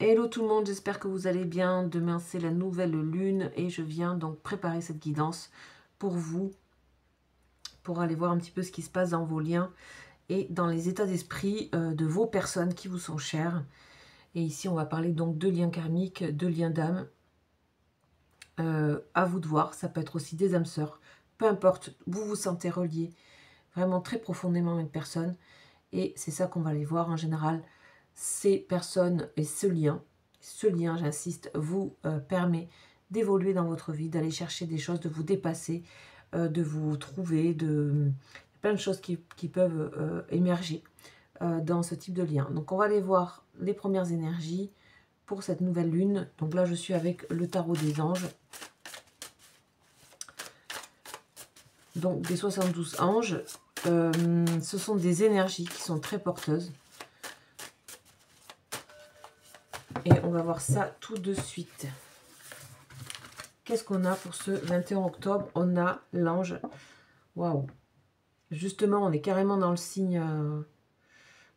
Hello tout le monde, j'espère que vous allez bien. Demain c'est la nouvelle lune et je viens donc préparer cette guidance pour vous, pour aller voir un petit peu ce qui se passe dans vos liens et dans les états d'esprit de vos personnes qui vous sont chères. Et ici on va parler donc de liens karmiques, de liens d'âme. À vous de voir, ça peut être aussi des âmes sœurs. Peu importe, vous vous sentez relié vraiment très profondément à une personne. Et c'est ça qu'on va aller voir en général. Ces personnes et ce lien, j'insiste, vous permet d'évoluer dans votre vie, d'aller chercher des choses, de vous dépasser, de vous trouver, plein de choses qui peuvent émerger dans ce type de lien. Donc on va aller voir les premières énergies pour cette nouvelle lune. Donc là je suis avec le tarot des anges. Donc des 72 anges. Ce sont des énergies qui sont très porteuses. Et on va voir ça tout de suite. Qu'est-ce qu'on a pour ce 21 octobre? On a l'ange. Waouh! Justement, on est carrément dans le signe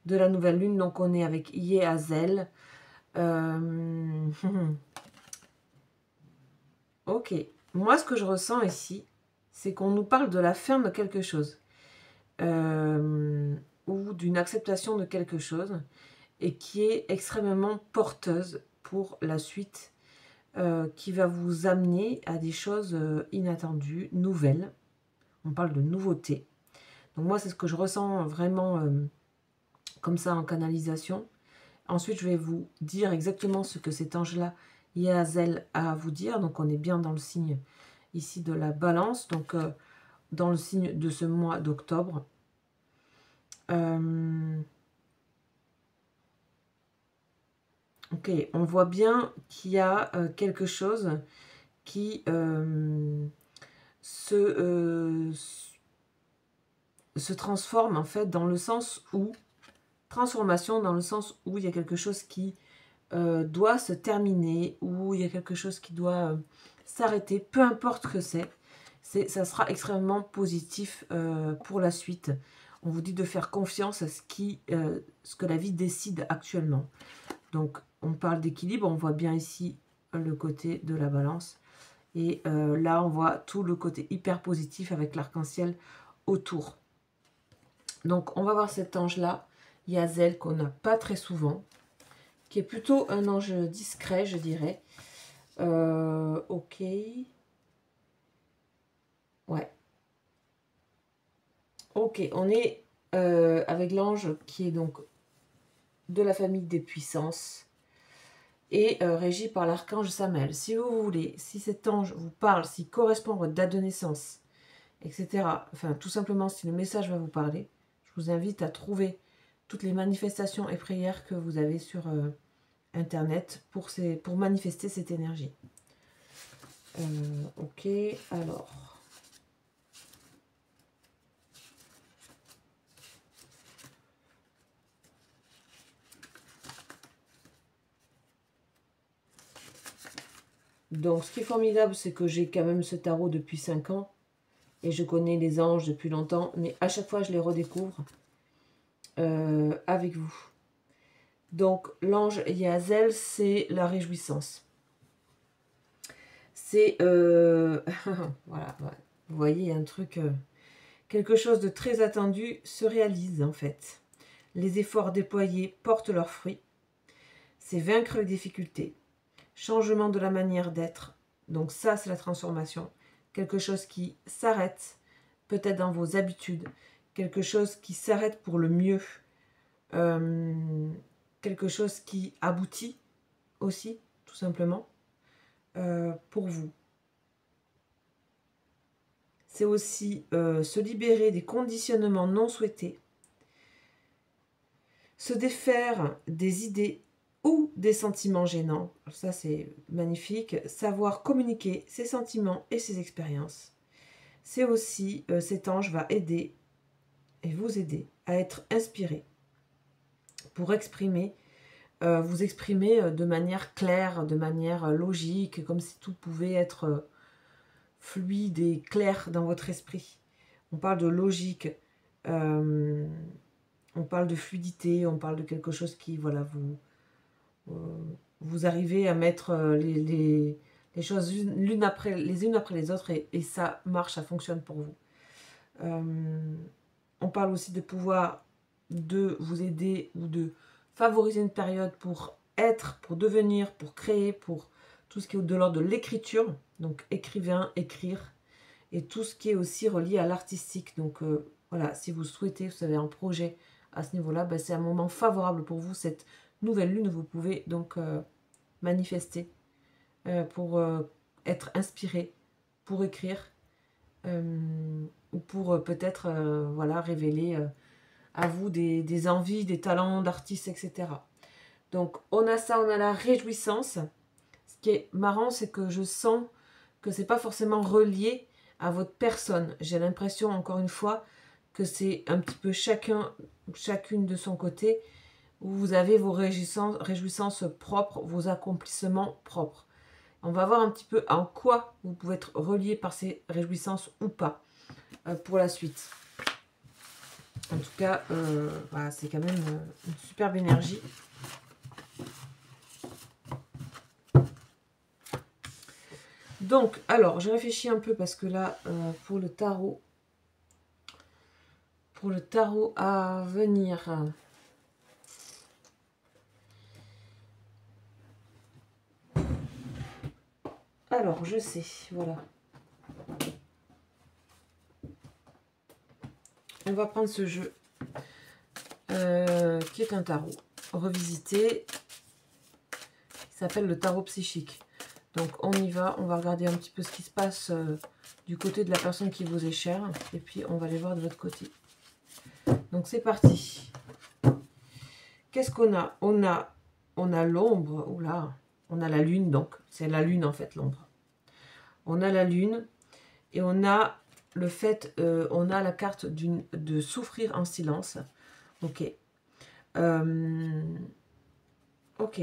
de la nouvelle lune. Donc, on est avec Yehazel. Ok. Moi, ce que je ressens ici, c'est qu'on nous parle de la fin de quelque chose. Ou d'une acceptation de quelque chose. Et qui est extrêmement porteuse pour la suite. Qui va vous amener à des choses inattendues, nouvelles. On parle de nouveautés. Donc moi, c'est ce que je ressens vraiment comme ça en canalisation. Ensuite, je vais vous dire exactement ce que cet ange-là, Yehazel, a à vous dire. Donc on est bien dans le signe ici de la balance, donc dans le signe de ce mois d'octobre. Ok, on voit bien qu'il y a quelque chose qui se transforme en fait dans le sens où, transformation dans le sens où il y a quelque chose qui doit se terminer, où il y a quelque chose qui doit s'arrêter, peu importe ce que ça sera extrêmement positif pour la suite. On vous dit de faire confiance à ce que la vie décide actuellement. Donc on parle d'équilibre, on voit bien ici le côté de la balance. Et là, on voit tout le côté hyper positif avec l'arc-en-ciel autour. Donc, on va voir cet ange-là, Yehazel, qu'on n'a pas très souvent, qui est plutôt un ange discret, je dirais. Ok. Ouais. Ok, on est avec l'ange qui est donc de la famille des puissances et régi par l'archange Samael. Si vous voulez, si cet ange vous parle, s'il correspond à votre date de naissance, etc., enfin, tout simplement, si le message va vous parler, je vous invite à trouver toutes les manifestations et prières que vous avez sur Internet pour manifester cette énergie. Ok, alors. Donc, ce qui est formidable, c'est que j'ai quand même ce tarot depuis 5 ans. Et je connais les anges depuis longtemps. Mais à chaque fois, je les redécouvre avec vous. Donc, l'ange Yehazel, c'est la réjouissance. C'est... voilà, ouais. Vous voyez, il y a un truc... quelque chose de très attendu se réalise, en fait. Les efforts déployés portent leurs fruits. C'est vaincre les difficultés. Changement de la manière d'être. Donc ça, c'est la transformation. Quelque chose qui s'arrête, peut-être dans vos habitudes. Quelque chose qui s'arrête pour le mieux. Quelque chose qui aboutit aussi, tout simplement, pour vous. C'est aussi se libérer des conditionnements non souhaités. Se défaire des idées ou des sentiments gênants. Ça, c'est magnifique. Savoir communiquer ses sentiments et ses expériences. C'est aussi, cet ange va aider et vous aider à être inspiré pour exprimer, vous exprimer de manière claire, de manière logique, comme si tout pouvait être fluide et clair dans votre esprit. On parle de logique, on parle de fluidité, on parle de quelque chose qui, voilà, vous arrivez à mettre les choses les unes après les autres et ça marche, ça fonctionne pour vous. On parle aussi de pouvoir de vous aider ou de favoriser une période pour être, pour devenir, pour créer, pour tout ce qui est de l'ordre de l'écriture, donc écrivain, écrire, et tout ce qui est aussi relié à l'artistique. Donc voilà, si vous souhaitez, vous avez un projet à ce niveau-là, ben, c'est un moment favorable pour vous, cette nouvelle lune, vous pouvez donc manifester pour être inspiré, pour écrire, ou pour peut-être voilà, révéler à vous des envies, des talents d'artiste, etc. Donc on a ça, on a la réjouissance. Ce qui est marrant, c'est que je sens que c'est pas forcément relié à votre personne. J'ai l'impression, encore une fois, que c'est un petit peu chacune de son côté, où vous avez vos réjouissances propres, vos accomplissements propres. On va voir un petit peu en quoi vous pouvez être relié par ces réjouissances ou pas pour la suite. En tout cas, voilà, c'est quand même une superbe énergie. Donc, alors, je réfléchis un peu parce que là, pour le tarot à venir, alors, je sais, voilà. On va prendre ce jeu qui est un tarot revisité, qui s'appelle le tarot psychique. Donc on y va, on va regarder un petit peu ce qui se passe du côté de la personne qui vous est chère, et puis on va aller voir de l'autre côté. Donc c'est parti. Qu'est-ce qu'on a? On a l'ombre, oula, on a la lune, donc c'est la lune en fait l'ombre. On a la lune et on a le fait, on a la carte de souffrir en silence. Ok. Ok.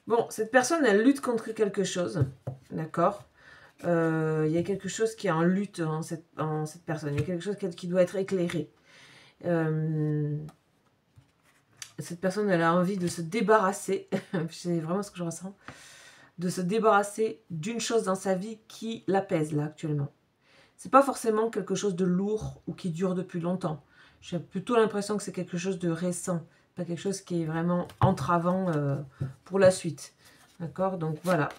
Bon, cette personne, elle lutte contre quelque chose, d'accord. Il y a quelque chose qui est en lutte en cette personne. Il y a quelque chose qui doit être éclairé. Cette personne, elle a envie de se débarrasser, c'est vraiment ce que je ressens, de se débarrasser d'une chose dans sa vie qui l'apaise là actuellement. C'est pas forcément quelque chose de lourd ou qui dure depuis longtemps. J'ai plutôt l'impression que c'est quelque chose de récent, pas quelque chose qui est vraiment entravant pour la suite. D'accord? Donc voilà.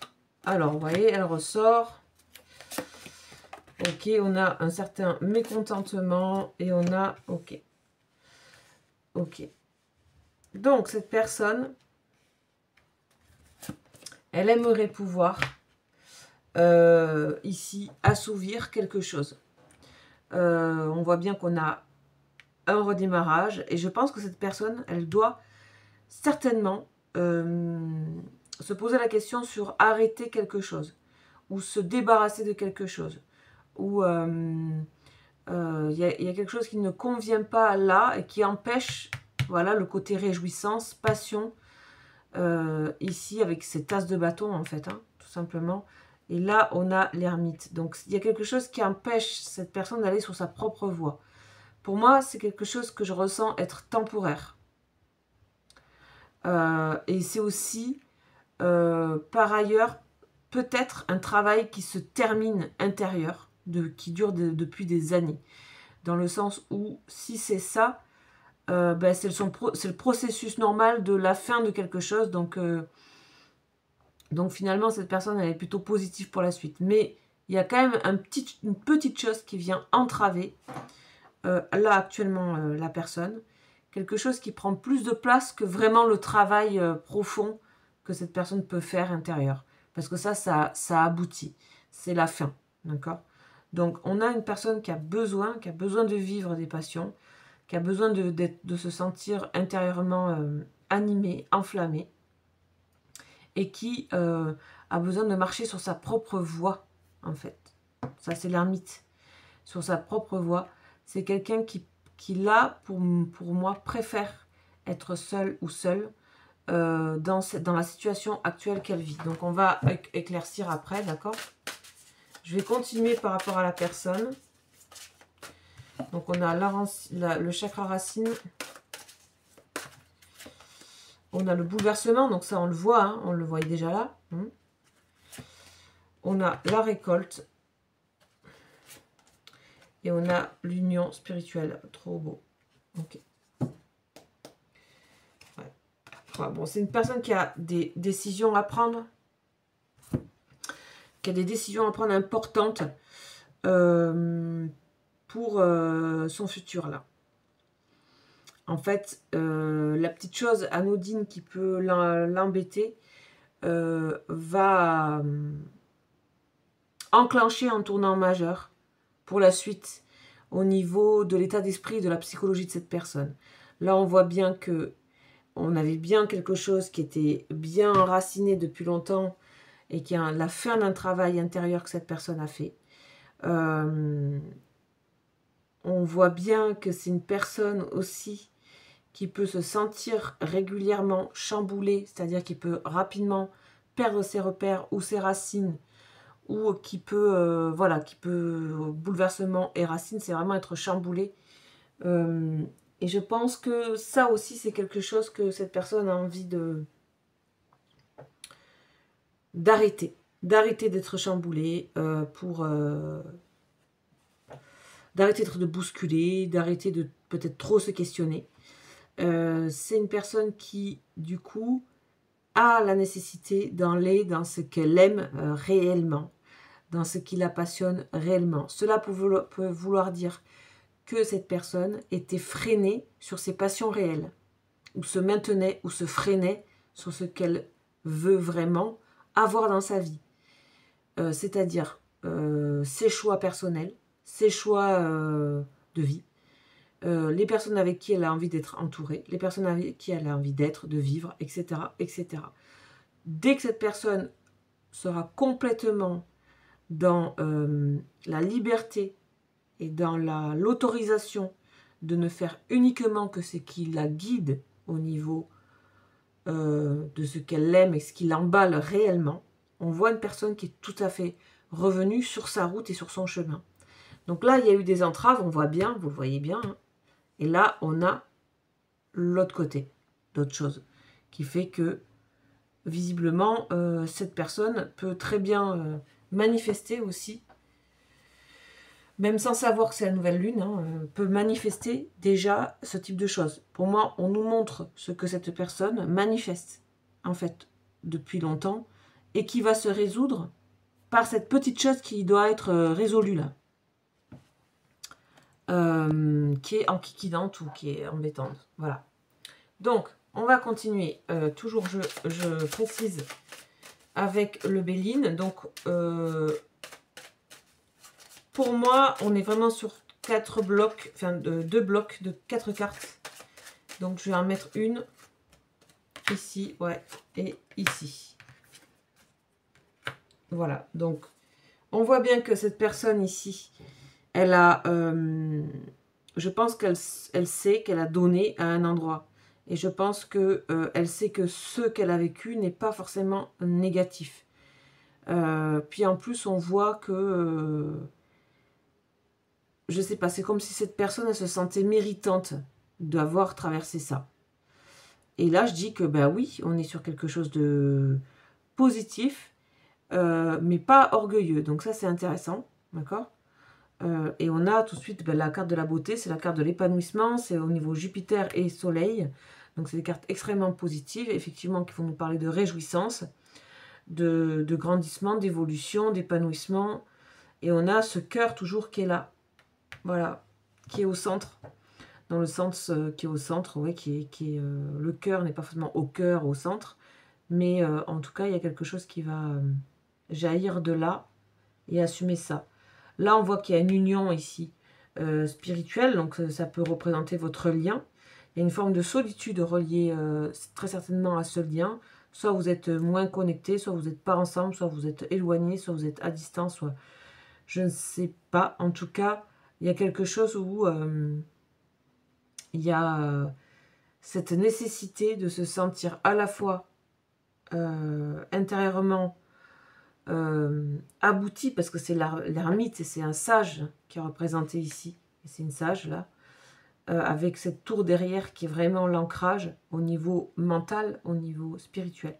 Alors, vous voyez, elle ressort. Ok, on a un certain mécontentement et on a... Ok. Ok. Donc, cette personne, elle aimerait pouvoir, ici, assouvir quelque chose. On voit bien qu'on a un redémarrage et je pense que cette personne, elle doit certainement se poser la question sur arrêter quelque chose ou se débarrasser de quelque chose. Ou il y a quelque chose qui ne convient pas là et qui empêche, voilà, le côté réjouissance, passion, ici avec ces tasses de bâton en fait, hein, tout simplement. Et là, on a l'ermite. Donc, il y a quelque chose qui empêche cette personne d'aller sur sa propre voie. Pour moi, c'est quelque chose que je ressens être temporaire. Et c'est aussi, par ailleurs, peut-être un travail qui se termine intérieur, qui dure depuis des années. Dans le sens où, si c'est ça, ben c'est le processus normal de la fin de quelque chose. Donc finalement, cette personne, elle est plutôt positive pour la suite. Mais il y a quand même une petite chose qui vient entraver, là actuellement, la personne. Quelque chose qui prend plus de place que vraiment le travail profond que cette personne peut faire intérieur. Parce que ça aboutit. C'est la fin. D'accord? Donc, on a une personne qui a besoin de vivre des passions, qui a besoin de se sentir intérieurement animé, enflammé, et qui a besoin de marcher sur sa propre voie, en fait. Ça, c'est l'ermite. Sur sa propre voie. C'est quelqu'un qui là, pour moi, préfère être seul ou seule dans la situation actuelle qu'elle vit. Donc, on va éclaircir après, d'accord? Je vais continuer par rapport à la personne. Donc, on a le chakra racine. On a le bouleversement, donc ça on le voit, hein, on le voyait déjà là. On a la récolte. Et on a l'union spirituelle. Trop beau. Ok. Ouais. Ouais, bon, c'est une personne qui a des décisions à prendre. Qui a des décisions à prendre importantes pour son futur là. En fait, la petite chose anodine qui peut l'embêter va enclencher un tournant majeur pour la suite au niveau de l'état d'esprit et de la psychologie de cette personne. Là, on voit bien que on avait bien quelque chose qui était bien enraciné depuis longtemps et qui est la fin d'un travail intérieur que cette personne a fait. On voit bien que c'est une personne aussi qui peut se sentir régulièrement chamboulée, c'est-à-dire qui peut rapidement perdre ses repères ou ses racines, ou qui peut, voilà, qui peut, bouleversement et racines, c'est vraiment être chamboulé. Et je pense que ça aussi, c'est quelque chose que cette personne a envie d'arrêter d'être chamboulée, d'arrêter de bousculer, d'arrêter de peut-être trop se questionner. C'est une personne qui, du coup, a la nécessité d'aller dans ce qu'elle aime réellement, dans ce qui la passionne réellement. Cela peut vouloir dire que cette personne était freinée sur ses passions réelles, ou se maintenait, ou se freinait sur ce qu'elle veut vraiment avoir dans sa vie. C'est-à-dire ses choix personnels, ses choix de vie, les personnes avec qui elle a envie d'être entourée, les personnes avec qui elle a envie d'être, de vivre, etc., etc. Dès que cette personne sera complètement dans la liberté et dans l'autorisation de ne faire uniquement que ce qui la guide au niveau de ce qu'elle aime et ce qui l'emballe réellement, on voit une personne qui est tout à fait revenue sur sa route et sur son chemin. Donc là, il y a eu des entraves, on voit bien, vous le voyez bien, hein. Et là, on a l'autre côté, d'autres choses, qui fait que, visiblement, cette personne peut très bien manifester aussi, même sans savoir que c'est la nouvelle lune, hein, peut manifester déjà ce type de choses. Pour moi, on nous montre ce que cette personne manifeste, en fait, depuis longtemps, et qui va se résoudre par cette petite chose qui doit être résolue là. Qui est enquiquinante ou qui est embêtante. Voilà. Donc, on va continuer. Toujours, je précise avec le Béline. Donc, pour moi, on est vraiment sur 4 blocs, enfin 2 blocs de 4 cartes. Donc, je vais en mettre une ici, ouais, et ici. Voilà. Donc, on voit bien que cette personne ici, elle a, je pense qu'elle sait qu'elle a donné à un endroit. Et je pense qu'elle sait que ce qu'elle a vécu n'est pas forcément négatif. Puis en plus, on voit que, je sais pas, c'est comme si cette personne, elle se sentait méritante d'avoir traversé ça. Et là, je dis que, ben oui, on est sur quelque chose de positif, mais pas orgueilleux. Donc ça, c'est intéressant, d'accord ? Et on a tout de suite la carte de la beauté, c'est la carte de l'épanouissement, c'est au niveau Jupiter et Soleil. Donc c'est des cartes extrêmement positives, effectivement, qui vont nous parler de réjouissance, de grandissement, d'évolution, d'épanouissement. Et on a ce cœur toujours qui est là, voilà, qui est au centre, dans le sens qui est au centre, ouais, le cœur n'est pas forcément au cœur, au centre, mais en tout cas, il y a quelque chose qui va jaillir de là et assumer ça. Là, on voit qu'il y a une union ici spirituelle, donc ça peut représenter votre lien. Il y a une forme de solitude reliée très certainement à ce lien. Soit vous êtes moins connectés, soit vous n'êtes pas ensemble, soit vous êtes éloignés, soit vous êtes à distance, soit je ne sais pas. En tout cas, il y a quelque chose où il y a cette nécessité de se sentir à la fois intérieurement abouti, parce que c'est l'ermite et c'est un sage qui est représenté ici, et c'est une sage là, avec cette tour derrière qui est vraiment l'ancrage au niveau mental, au niveau spirituel.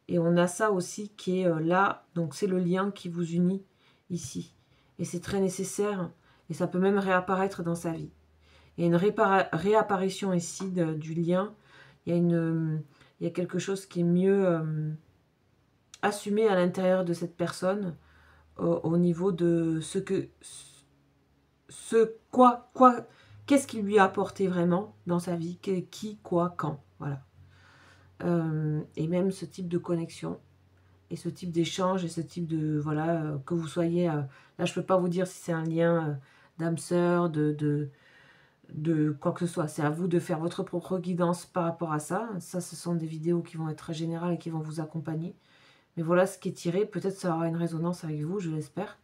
Et on a ça aussi qui est là, donc c'est le lien qui vous unit ici. Et c'est très nécessaire, et ça peut même réapparaître dans sa vie. Il y a une réapparition ici du lien, il y a quelque chose qui est mieux assumé à l'intérieur de cette personne, au niveau de qu'est-ce qui lui a apporté vraiment dans sa vie, qui, quoi, quand, voilà. Et même ce type de connexion, et ce type d'échange, et ce type de, voilà, que vous soyez, là je peux pas vous dire si c'est un lien d'âme sœur, de quoi que ce soit, c'est à vous de faire votre propre guidance par rapport à ça. Ça, ce sont des vidéos qui vont être très générales et qui vont vous accompagner. Mais voilà ce qui est tiré, peut-être ça aura une résonance avec vous, je l'espère.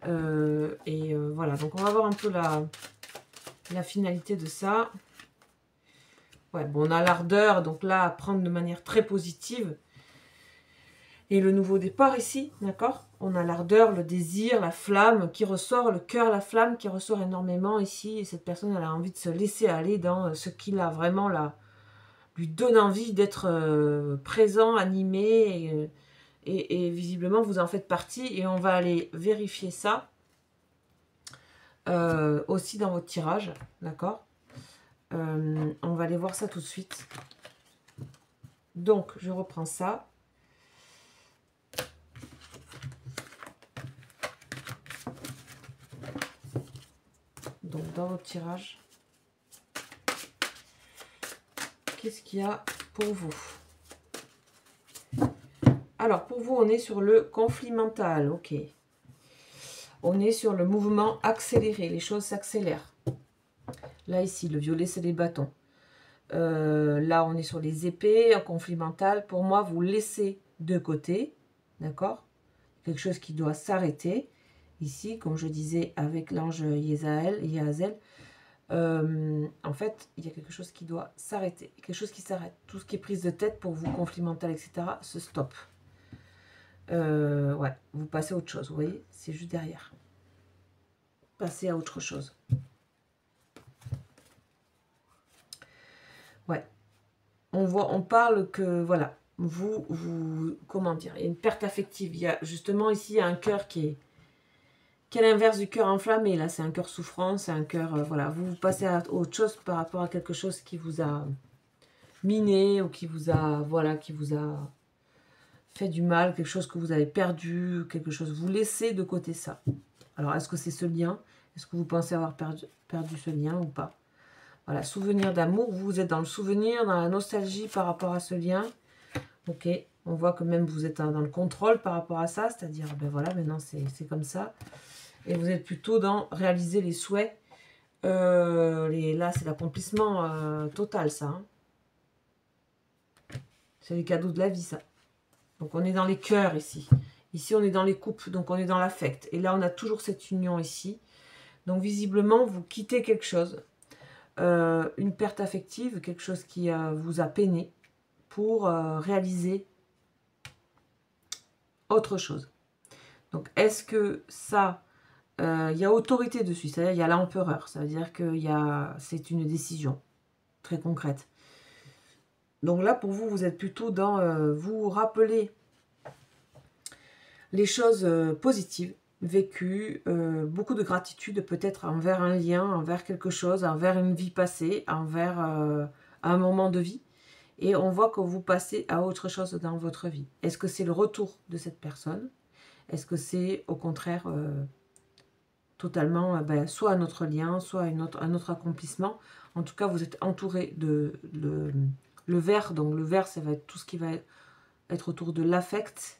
Voilà, donc on va voir un peu la finalité de ça. Ouais, bon, on a l'ardeur, donc là, à prendre de manière très positive. Et le nouveau départ ici, d'accord? On a l'ardeur, le désir, la flamme qui ressort, le cœur, la flamme qui ressort énormément ici. Et cette personne, elle a envie de se laisser aller dans ce qu'il a vraiment là, lui donne envie d'être présent, animé. Et visiblement, vous en faites partie. Et on va aller vérifier ça aussi dans votre tirage, d'accord? On va aller voir ça tout de suite. Donc, je reprends ça. Donc, dans votre tirage, qu'est-ce qu'il y a pour vous? Alors, pour vous, on est sur le conflit mental, ok. On est sur le mouvement accéléré, les choses s'accélèrent. Là, ici, le violet, c'est les bâtons. Là, on est sur les épées, un conflit mental. Pour moi, vous laissez de côté, d'accord? Quelque chose qui doit s'arrêter. Ici, comme je disais avec l'ange Yahazel, en fait, il y a quelque chose qui doit s'arrêter. Quelque chose qui s'arrête. Tout ce qui est prise de tête pour vous, conflit mental, etc., se stoppe. Ouais, vous passez à autre chose, vous voyez? C'est juste derrière. Passez à autre chose. Ouais. On parle que, voilà, comment dire, il y a une perte affective. Il y a, justement, ici, il y a un cœur qui est l'inverse du cœur enflammé. Là, c'est un cœur souffrant, c'est un cœur, voilà, vous passez à autre chose par rapport à quelque chose qui vous a miné ou qui vous a, voilà, qui vous a fait du mal, quelque chose que vous avez perdu, quelque chose, vous laissez de côté ça. Alors, est-ce que c'est ce lien? Est-ce que vous pensez avoir perdu ce lien ou pas? Voilà, souvenir d'amour, vous êtes dans le souvenir, dans la nostalgie par rapport à ce lien. Ok, on voit que même vous êtes dans le contrôle par rapport à ça, c'est-à-dire, ben voilà, maintenant c'est comme ça. Et vous êtes plutôt dans réaliser les souhaits. Là, c'est l'accomplissement total, ça. Hein. C'est les cadeaux de la vie, ça. Donc, on est dans les cœurs ici. Ici, on est dans les couples, donc on est dans l'affect. Et là, on a toujours cette union ici. Donc, visiblement, vous quittez quelque chose. Une perte affective, quelque chose qui vous a peiné pour réaliser autre chose. Donc, est-ce que ça, il y a autorité dessus, c'est-à-dire il y a l'empereur, ça veut dire que c'est une décision très concrète. Donc là, pour vous, vous êtes plutôt dans, vous rappelez les choses positives, vécues, beaucoup de gratitude peut-être envers un lien, envers quelque chose, envers une vie passée, envers un moment de vie. Et on voit que vous passez à autre chose dans votre vie. Est-ce que c'est le retour de cette personne? Est-ce que c'est au contraire totalement soit un autre lien, soit un autre accomplissement? En tout cas, vous êtes entouré de le vert. Donc le vert, ça va être tout ce qui va être autour de l'affect,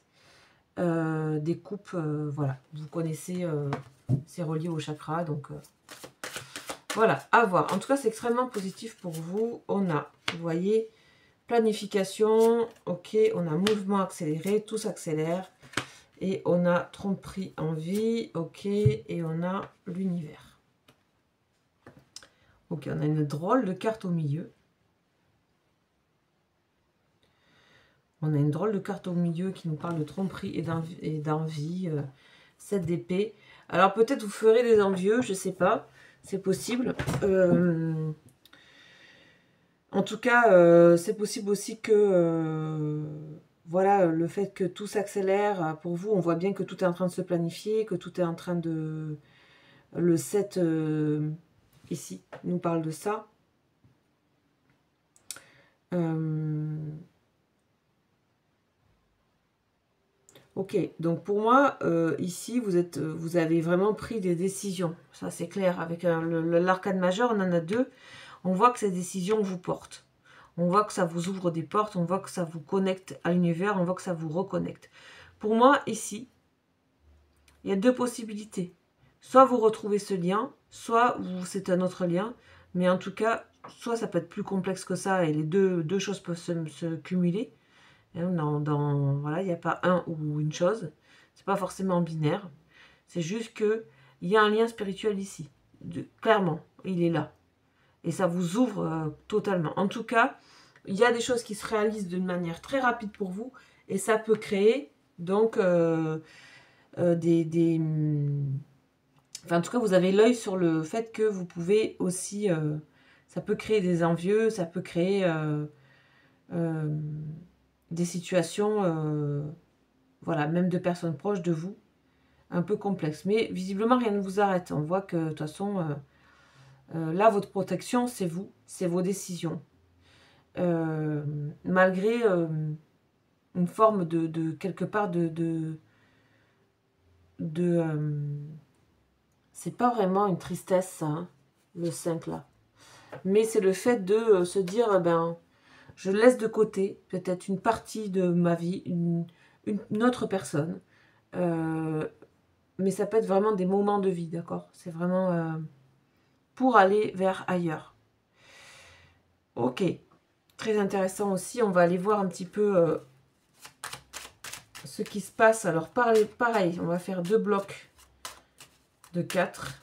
des coupes. Voilà, vous connaissez, c'est relié au chakra. Donc voilà, à voir. En tout cas, c'est extrêmement positif pour vous. On a, vous voyez, planification, ok, on a mouvement accéléré, tout s'accélère. Et on a tromperie en vie, ok, et on a l'univers. Ok, on a une drôle de carte au milieu. On a une drôle de carte au milieu qui nous parle de tromperie et d'envie. 7 d'épée. Alors peut-être vous ferez des envieux, je ne sais pas. C'est possible. En tout cas, c'est possible aussi que... voilà, le fait que tout s'accélère, pour vous, on voit bien que tout est en train de se planifier, que tout est en train de... Le 7, ici, nous parle de ça. Ok, donc pour moi, ici, vous avez vraiment pris des décisions. Ça, c'est clair. Avec l'arcane majeur, on en a deux. On voit que ces décisions vous portent. On voit que ça vous ouvre des portes. On voit que ça vous connecte à l'univers. On voit que ça vous reconnecte. Pour moi, ici, il y a deux possibilités. Soit vous retrouvez ce lien, soit c'est un autre lien. Mais en tout cas, soit ça peut être plus complexe que ça et les deux choses peuvent se cumuler. Voilà, il n'y a pas un ou une chose. C'est pas forcément binaire. C'est juste que il y a un lien spirituel ici. Clairement, il est là. Et ça vous ouvre totalement. En tout cas, il y a des choses qui se réalisent d'une manière très rapide pour vous. Et ça peut créer donc Enfin, en tout cas, vous avez l'œil sur le fait que vous pouvez aussi... ça peut créer des envieux, ça peut créer des situations, voilà, même de personnes proches de vous, un peu complexes. Mais visiblement, rien ne vous arrête. On voit que, de toute façon, là, votre protection, c'est vous, c'est vos décisions. Malgré une forme de quelque part c'est pas vraiment une tristesse, ça, hein, le 5, là. Mais c'est le fait de se dire, ben, je laisse de côté peut-être une partie de ma vie, une autre personne. Mais ça peut être vraiment des moments de vie, d'accord? C'est vraiment pour aller vers ailleurs. Ok, très intéressant aussi. On va aller voir un petit peu ce qui se passe. Alors, pareil, on va faire 2 blocs de 4.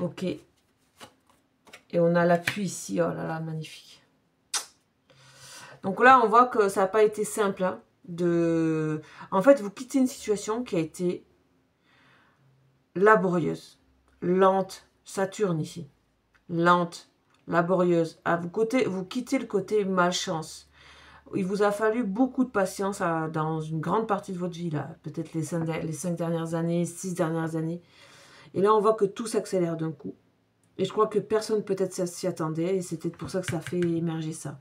Ok. Et on a l'appui ici. Oh là là, magnifique. Donc là, on voit que ça n'a pas été simple. Hein, En fait, vous quittez une situation qui a été laborieuse, lente. Saturne ici. Lente, laborieuse. Ah, vous quittez le côté malchance. Il vous a fallu beaucoup de patience dans une grande partie de votre vie, là. Peut-être les 5 dernières années, 6 dernières années. Et là, on voit que tout s'accélère d'un coup. Et je crois que personne peut-être s'y attendait. Et c'était pour ça que ça fait émerger ça.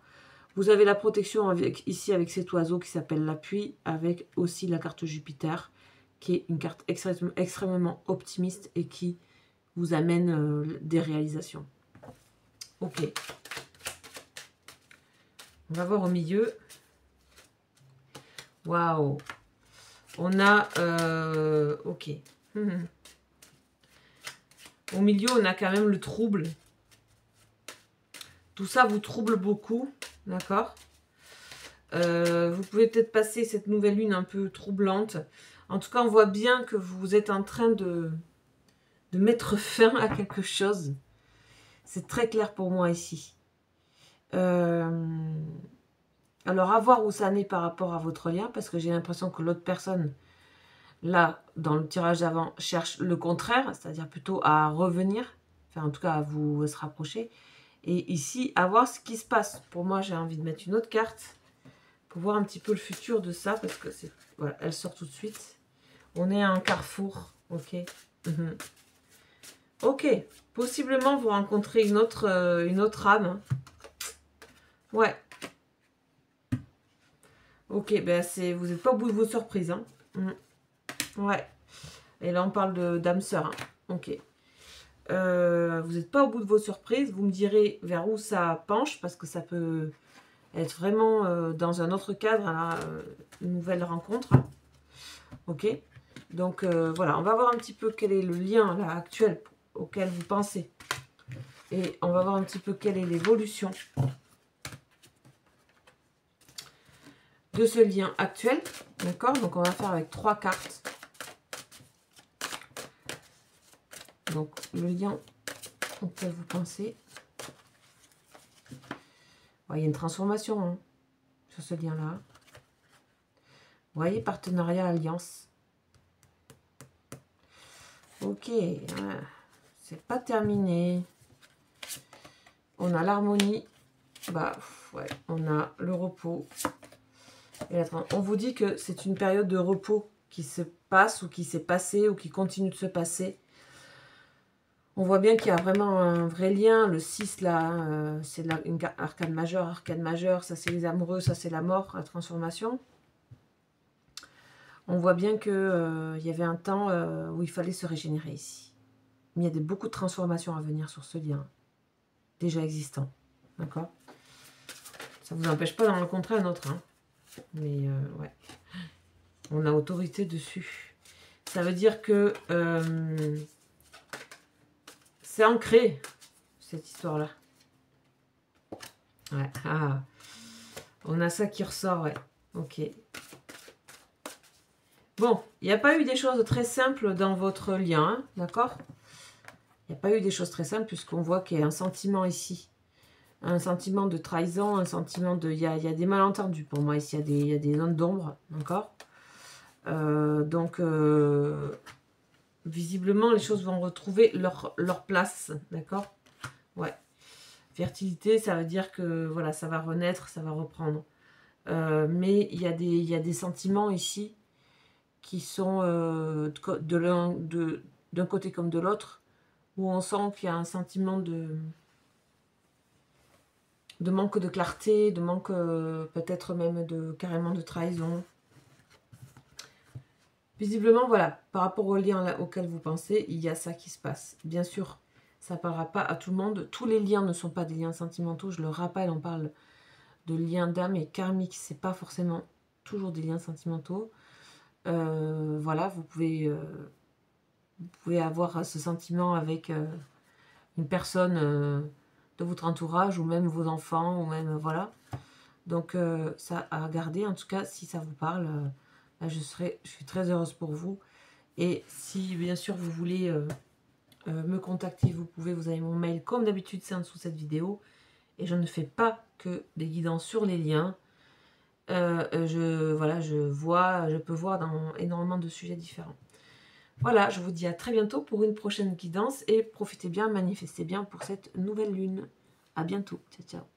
Vous avez la protection ici avec cet oiseau qui s'appelle l'appui, avec aussi la carte Jupiter, qui est une carte extrêmement optimiste et qui vous amène des réalisations. Ok. On va voir au milieu. Waouh. On a... ok. Au milieu, on a quand même le trouble. Tout ça vous trouble beaucoup. D'accord. Vous pouvez peut-être passer cette nouvelle lune un peu troublante. En tout cas, on voit bien que vous êtes en train de mettre fin à quelque chose. C'est très clair pour moi ici. Alors, à voir où ça en est par rapport à votre lien, parce que j'ai l'impression que l'autre personne, là, dans le tirage d'avant, cherche le contraire, c'est-à-dire plutôt à revenir, enfin, en tout cas, à vous se rapprocher. Et ici, à voir ce qui se passe. Pour moi, j'ai envie de mettre une autre carte pour voir un petit peu le futur de ça, parce que c'est... Voilà, elle sort tout de suite. On est à un carrefour, ok. Ok, possiblement vous rencontrez une autre âme. Ouais. Ok, ben vous n'êtes pas au bout de vos surprises. Hein. Ouais. Et là, on parle d'âme sœur. Hein. Ok. Vous n'êtes pas au bout de vos surprises. Vous me direz vers où ça penche, parce que ça peut être vraiment dans un autre cadre, là, une nouvelle rencontre. Ok. Donc, voilà, on va voir un petit peu quel est le lien là, actuel auquel vous pensez. Et on va voir un petit peu quelle est l'évolution de ce lien actuel. D'accord? Donc, on va faire avec 3 cartes. Donc, le lien auquel vous pensez. Ouais, il y a une transformation hein, sur ce lien-là. Vous voyez, partenariat, alliance. Ok, c'est pas terminé. On a l'harmonie. Bah, ouais, on a le repos. Et on vous dit que c'est une période de repos qui se passe ou qui s'est passée ou qui continue de se passer. On voit bien qu'il y a vraiment un vrai lien. Le 6, là, c'est une arcane majeure. Arcane majeure, ça c'est les amoureux, ça c'est la mort, la transformation. On voit bien qu'il y avait un temps où il fallait se régénérer ici. Mais il y a beaucoup de transformations à venir sur ce lien, déjà existant. D'accord? Ça ne vous empêche pas d'en rencontrer un autre. Hein. Mais ouais, on a autorité dessus. Ça veut dire que c'est ancré, cette histoire-là. Ouais, on a ça qui ressort, ouais. Ok. Bon, il n'y a pas eu des choses très simples dans votre lien, hein, d'accord? Il n'y a pas eu des choses très simples puisqu'on voit qu'il y a un sentiment ici. Un sentiment de trahison, un sentiment de... Il y a des malentendus pour moi ici, il y a des zones d'ombre, d'accord? Donc, visiblement, les choses vont retrouver leur place, d'accord? Ouais. Fertilité, ça veut dire que, voilà, ça va renaître, ça va reprendre. Mais il y a des sentiments ici qui sont d'un côté comme de l'autre, où on sent qu'il y a un sentiment de manque de clarté, de manque peut-être même carrément de trahison. Visiblement, voilà, par rapport au lien auquel vous pensez, il y a ça qui se passe. Bien sûr, ça ne parlera pas à tout le monde. Tous les liens ne sont pas des liens sentimentaux. Je le rappelle, on parle de liens d'âme et karmiques. Ce n'est pas forcément toujours des liens sentimentaux. Voilà, vous pouvez avoir ce sentiment avec une personne de votre entourage ou même vos enfants ou même voilà. Donc ça à garder. En tout cas, si ça vous parle, je suis très heureuse pour vous. Et si bien sûr vous voulez me contacter, vous pouvez. Vous avez mon mail comme d'habitude, c'est en dessous de cette vidéo. Et je ne fais pas que des guidances sur les liens. Je peux voir dans énormément de sujets différents. Voilà, je vous dis à très bientôt pour une prochaine guidance et profitez bien, manifestez bien pour cette nouvelle lune. À bientôt, ciao ciao.